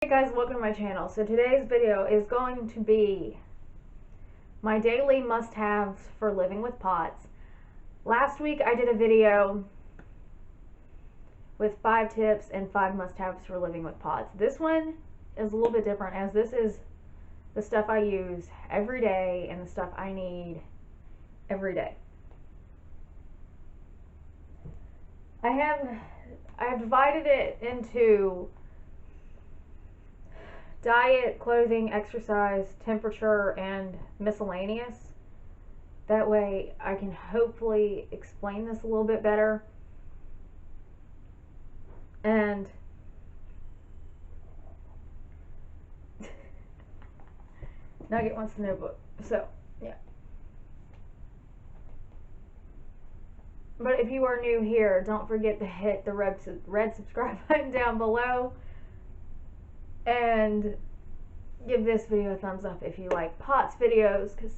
Hey guys, welcome to my channel. So today's video is going to be my daily must-haves for living with POTS. Last week I did a video with 5 tips and 5 must-haves for living with POTS. This one is a little bit different, as this is the stuff I use every day and the stuff I need every day. I have divided it into diet, clothing, exercise, temperature, and miscellaneous. That way I can hopefully explain this a little bit better. And Nugget wants the notebook. So, yeah. But if you are new here, don't forget to hit the red subscribe button down below. And give this video a thumbs up if you like POTS videos, because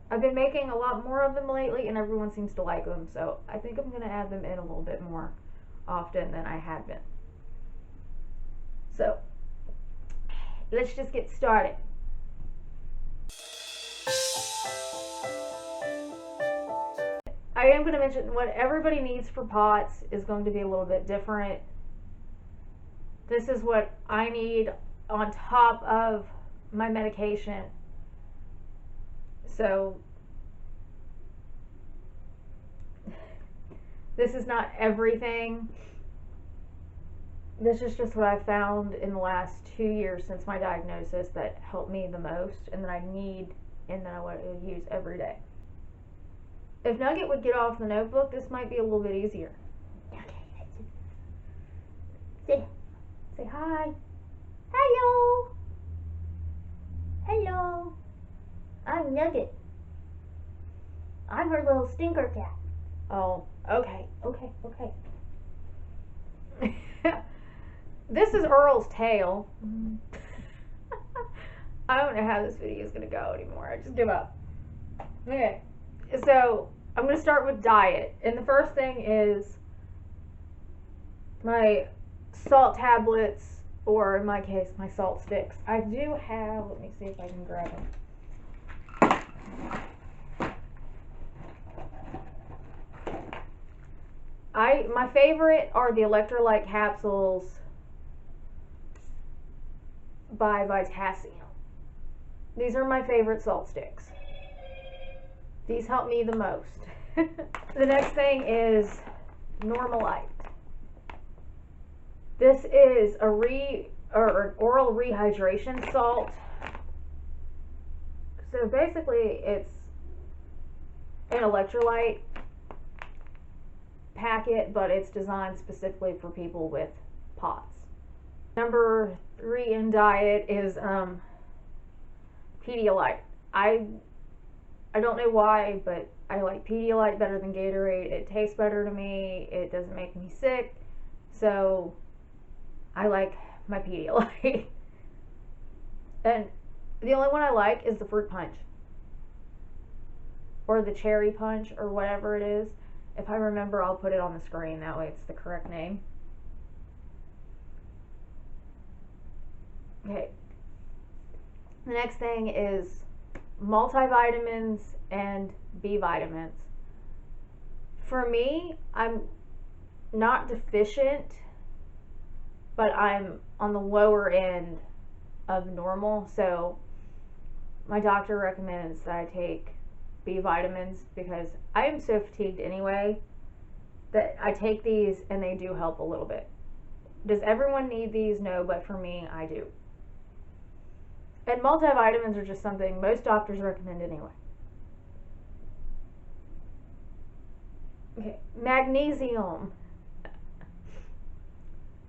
I've been making a lot more of them lately and everyone seems to like them, so I think I'm going to add them in a little bit more often than I had been. So let's just get started. I am going to mention what everybody needs for POTS is going to be a little bit different. This is what I need on top of my medication. So this is not everything. This is just what I've found in the last 2 years since my diagnosis that helped me the most and that I need and that I want to use every day. If Nugget would get off the notebook, this might be a little bit easier. Okay. Say hi. Hello. Hello. I'm Nugget. I'm her little stinker cat. Oh, okay. This is Earl's tail. I don't know how this video is going to go anymore. I just give up. Okay. So, I'm going to start with diet. And the first thing is my salt tablets, or in my case, my salt sticks. I do have, let me see if I can grab them. My favorite are the electrolyte capsules by Vitassium. These are my favorite salt sticks. These help me the most. The next thing is Normalite. This is a oral rehydration salt. So basically it's an electrolyte packet, but it's designed specifically for people with POTS. Number 3 in diet is Pedialyte. I don't know why, but I like Pedialyte better than Gatorade. It tastes better to me. It doesn't make me sick. So I like my Pedialyte. And the only one I like is the fruit punch. Or the cherry punch, or whatever it is. If I remember, I'll put it on the screen. That way it's the correct name. Okay. The next thing is multivitamins and B vitamins. For me, I'm not deficient, but I'm on the lower end of normal, so my doctor recommends that I take B vitamins because I am so fatigued anyway that I take these and they do help a little bit. Does everyone need these? No, but for me, I do. And multivitamins are just something most doctors recommend anyway. Okay, magnesium.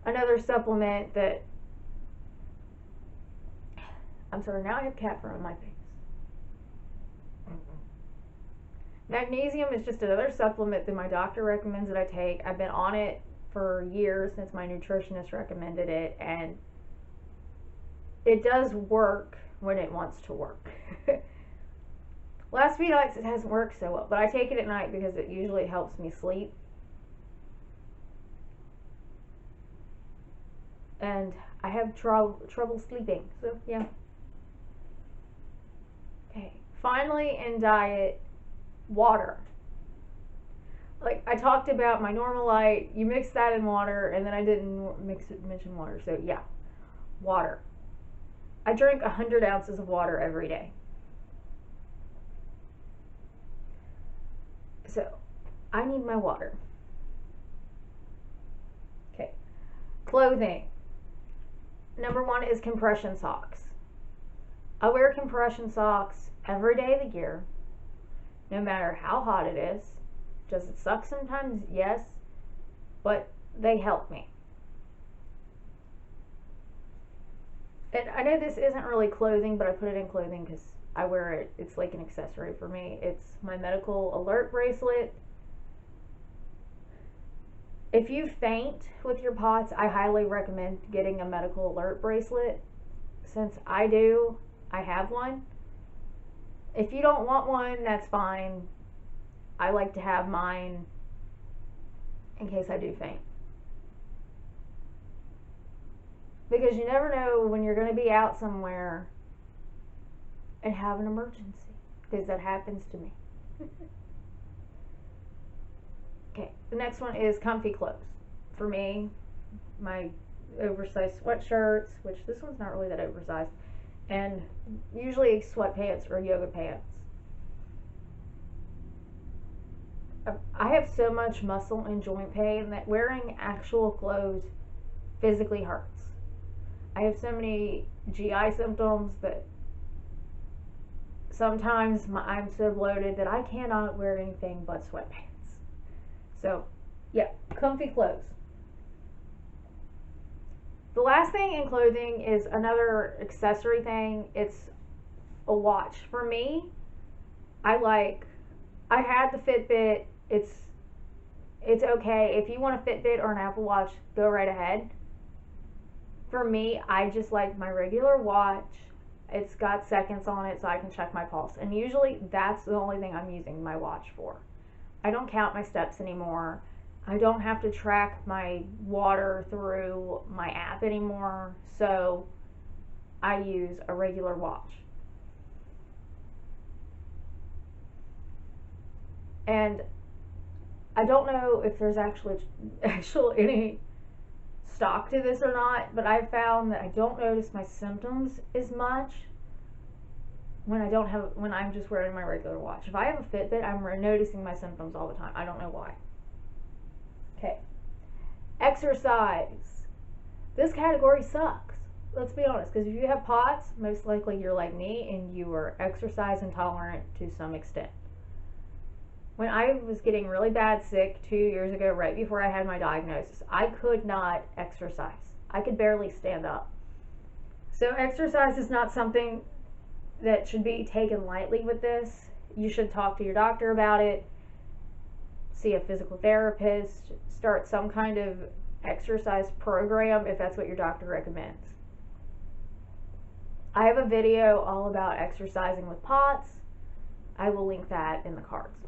Another supplement that, I'm sorry, now I have cat fur on my face. Magnesium is just another supplement that my doctor recommends that I take. I've been on it for years since my nutritionist recommended it, and it does work when it wants to work. Last few nights it hasn't worked so well, but I take it at night because it usually helps me sleep. And I have trouble sleeping. So, yeah. Okay. Finally, in diet, water. Like I talked about my Normal-Lite, you mix that in water, and then I didn't mention water. So, yeah, water. I drink 100 ounces of water every day. So, I need my water. Okay. Clothing. Number one is compression socks. I wear compression socks every day of the year, no matter how hot it is. Does it suck sometimes? Yes, but they help me. And I know this isn't really clothing, but I put it in clothing because I wear it. It's like an accessory for me. It's my medical alert bracelet. If you faint with your POTS, I highly recommend getting a medical alert bracelet. Since I do, I have one. If you don't want one, that's fine. I like to have mine in case I do faint. Because you never know when you're going to be out somewhere and have an emergency. Because that happens to me. Okay, the next one is comfy clothes. For me, my oversized sweatshirts, which this one's not really that oversized, and usually sweatpants or yoga pants. I have so much muscle and joint pain that wearing actual clothes physically hurts. I have so many GI symptoms that sometimes I'm so bloated that I cannot wear anything but sweatpants. So, yeah, comfy clothes. The last thing in clothing is another accessory thing. It's a watch. For me, I had the Fitbit. It's okay. If you want a Fitbit or an Apple Watch, go right ahead. For me, I just like my regular watch. It's got seconds on it so I can check my pulse. And usually that's the only thing I'm using my watch for. I don't count my steps anymore. I don't have to track my water through my app anymore. So I use a regular watch. And I don't know if there's actually any stock to this or not, but I've found that I don't notice my symptoms as much when I'm just wearing my regular watch. If I have a Fitbit, I'm noticing my symptoms all the time. I don't know why. Okay. Exercise. This category sucks. Let's be honest, because if you have POTS, most likely you're like me and you are exercise intolerant to some extent. When I was getting really bad sick 2 years ago, right before I had my diagnosis, I could not exercise. I could barely stand up. So exercise is not something that should be taken lightly with this. You should talk to your doctor about it, see a physical therapist, start some kind of exercise program if that's what your doctor recommends. I have a video all about exercising with POTS. I will link that in the cards.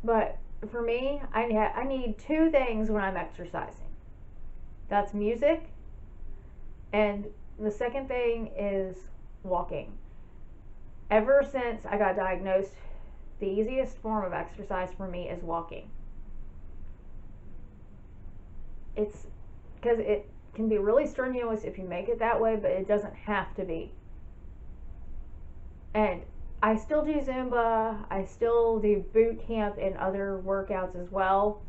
But for me, I need two things when I'm exercising. That's music, and the second thing is walking. Ever since I got diagnosed, the easiest form of exercise for me is walking. It's because it can be really strenuous if you make it that way, but it doesn't have to be. And I still do Zumba, I still do boot camp and other workouts as well.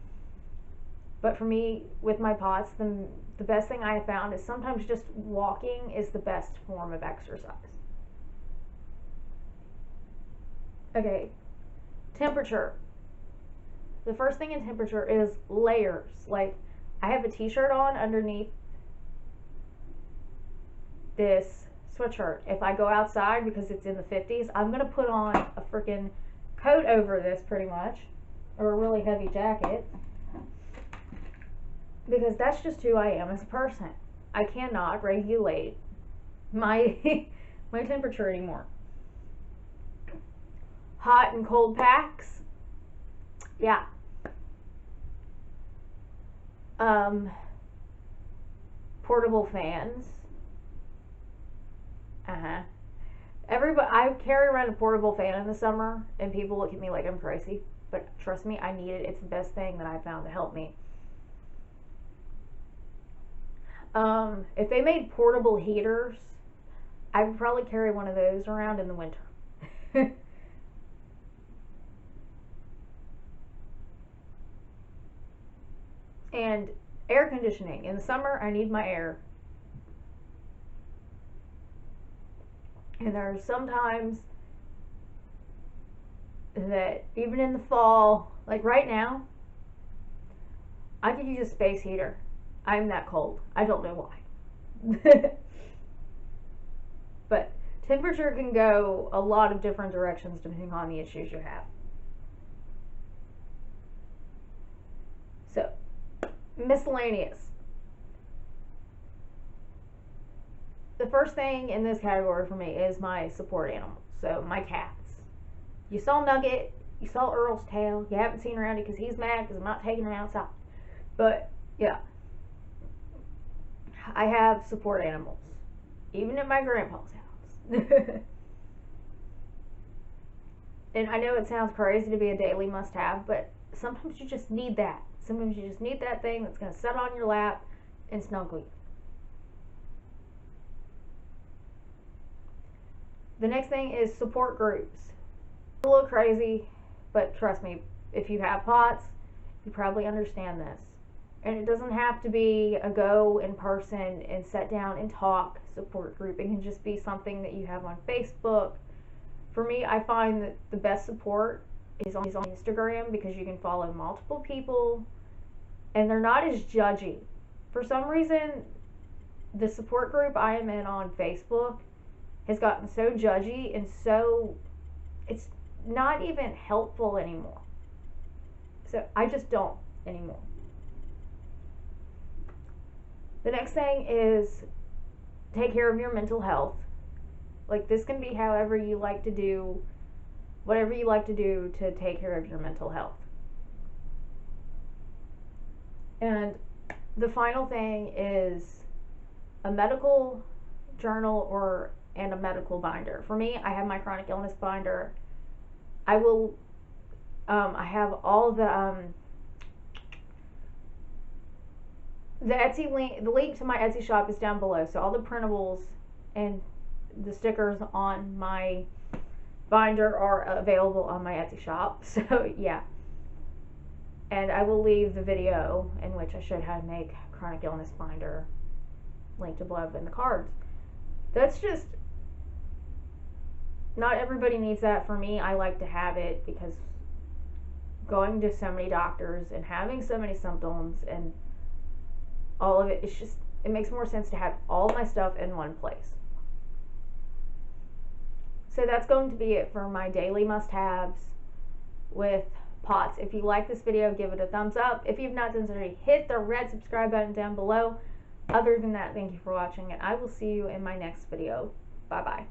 But for me, with my POTS, the best thing I have found is sometimes just walking is the best form of exercise. Okay, temperature. The first thing in temperature is layers. Like, I have a t-shirt on underneath this sweatshirt. If I go outside because it's in the 50s, I'm going to put on a freaking coat over this pretty much, or a really heavy jacket, because that's just who I am as a person. I cannot regulate my my temperature anymore. Hot and cold packs. Yeah. portable fans. I carry around a portable fan in the summer, and people look at me like I'm crazy. But trust me, I need it. It's the best thing that I found to help me. If they made portable heaters, I would probably carry one of those around in the winter. And air conditioning. In the summer, I need my air. And there are some times that even in the fall, like right now, I could use a space heater. I'm that cold. I don't know why. But temperature can go a lot of different directions depending on the issues you have. So, miscellaneous. The first thing in this category for me is my support animals. So, my cats. You saw Nugget, you saw Earl's tail. You haven't seen Roundy because he's mad because I'm not taking him outside. But, yeah. I have support animals. Even at my grandpa's house. And I know it sounds crazy to be a daily must-have, but sometimes you just need that. Sometimes you just need that thing that's going to sit on your lap and snuggle you. The next thing is support groups. It's a little crazy, but trust me, if you have POTS, you probably understand this. And it doesn't have to be a go in person and sit down and talk support group. It can just be something that you have on Facebook. For me, I find that the best support is on Instagram because you can follow multiple people and they're not as judgy. For some reason, the support group I am in on Facebook has gotten so judgy and so it's not even helpful anymore. So I just don't anymore. The next thing is take care of your mental health. Like this can be however you like to do, whatever you like to do to take care of your mental health. And the final thing is a medical journal and a medical binder. For me, I have my chronic illness binder. I have all the Etsy link. The link to my Etsy shop is down below. So all the printables and the stickers on my binder are available on my Etsy shop. So yeah. And I will leave the video in which I showed how to make chronic illness binder linked above in the cards. That's just, not everybody needs that. For me, I like to have it because going to so many doctors and having so many symptoms and all of it, it's just, it makes more sense to have all my stuff in one place. So that's going to be it for my daily must-haves with POTS. If you like this video, give it a thumbs up. If you've not done so already, hit the red subscribe button down below. Other than that, thank you for watching, and I will see you in my next video. Bye-bye.